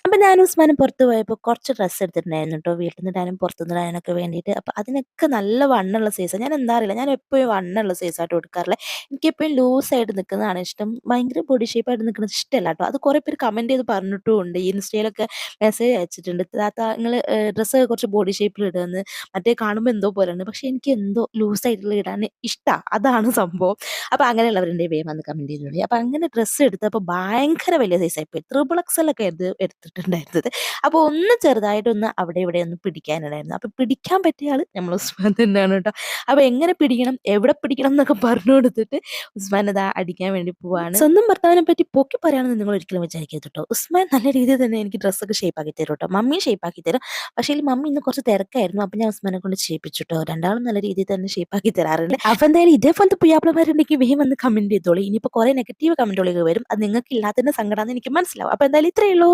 അപ്പൊ ഞാനും ഉസ്മാനും പുറത്ത് പോയപ്പോ കുറച്ച് ഡ്രസ്സ് എടുത്തിട്ടുണ്ടായിരുന്നു ട്ടോ. വീട്ടിന്ന് ഇടാനും പുറത്തുന്ന് ഇടാനൊക്കെ വേണ്ടിയിട്ട്. അപ്പൊ അതിനൊക്കെ നല്ല വണ്ണമുള്ള സൈസാ. ഞാൻ എന്താ അറിയില്ല. ഞാൻ എപ്പോഴും വണ്ണമുള്ള സൈസാട്ടോ എടുക്കാറുള്ളത്. എനിക്കെപ്പോഴും ലൂസായിട്ട് നിൽക്കുന്നതാണ് ഇഷ്ടം. ഭയങ്കര ബോഡി ഷേപ്പായിട്ട് നിൽക്കുന്നത് ഇഷ്ടമല്ല ട്ടോ. അത് കുറേ പേര് കമന്റ് ചെയ്ത് പറഞ്ഞിട്ടും ഉണ്ട്. ഇൻസ്റ്റയിലൊക്കെ മെസ്സേജ് അയച്ചിട്ടുണ്ട്. താത്ത ഇങ്ങള് ഡ്രസ്സ് കുറച്ച് ബോഡി ഷേപ്പിൽ ഇടുകയെന്ന്. മറ്റേ കാണുമ്പോൾ എന്തോ പോലെയാണ്. പക്ഷെ എനിക്ക് എന്തോ ലൂസായിട്ടുള്ള ഇടാൻ ഇഷ്ടാ. അതാണ് സംഭവം. അപ്പൊ അങ്ങനെയുള്ളവരുണ്ടെങ്കിൽ വേഗം വന്ന് കമന്റ് ചെയ്തോളി. അപ്പൊ അങ്ങനെ ഡ്രസ്സ് എടുത്തപ്പോൾ ഭയങ്കര വലിയ സൈസായിപ്പോയി. ത്രിബിൾ എക്സൽ ഒക്കെ ആയിരുന്നു എടുത്തിട്ടുണ്ടായിരുന്നത്. അപ്പോൾ ഒന്ന് ചെറുതായിട്ടൊന്ന് അവിടെ ഇവിടെ ഒന്ന് പിടിക്കാനുണ്ടായിരുന്നു. അപ്പൊ പിടിക്കാൻ പറ്റിയ ആള് നമ്മൾ ഉസ്മാൻ തന്നെയാണ് കേട്ടോ. അപ്പൊ എങ്ങനെ പിടിക്കണം, എവിടെ പിടിക്കണം എന്നൊക്കെ പറഞ്ഞു കൊടുത്തിട്ട് ഉസ്മാൻ ഇതാ അടിക്കാൻ വേണ്ടി പോവാണ്. സ്വന്തം ഭർത്താവിനെ പറ്റി പൊക്കി പറയാണെന്ന് നിങ്ങൾ ഒരിക്കലും വിചാരിക്കരുത് ട്ടോ. ഉസ്മാൻ നല്ല രീതിയിൽ തന്നെ എനിക്ക് ഡ്രസ്സൊക്കെ ഷേപ്പാക്കി തരും ട്ടോ. മമ്മിയും ഷേപ്പാക്കി തരും. പക്ഷേ മമ്മി ഇന്ന് കുറച്ച് തിരക്കായിരുന്നു. അപ്പൊ ഞാൻ ഉസ്മാനെ കൊണ്ട് ചെയ്യിപ്പിച്ചു ട്ടോ. രണ്ടാളും നല്ല രീതിയിൽ തന്നെ ഷേപ്പാക്കി തരാറുണ്ട്. അപ്പൊ എന്തായാലും ഇതേപോലത്തെ പുയ്യാപ്പിളമാരുണ്ടെങ്കിൽ വേഗം വന്ന് കമന്റ് ചെയ്തോളി. ഇനിയിപ്പോ കുറെ നെഗറ്റീവ് കമന്റുകൾ വരും. അത് നിങ്ങൾക്ക് ഇല്ലാത്തതിന്റെ സങ്കടമാണെന്ന് എനിക്ക് മനസ്സിലാവും. അപ്പൊ എന്തായാലും ഇത്രയേ ഉള്ളൂ.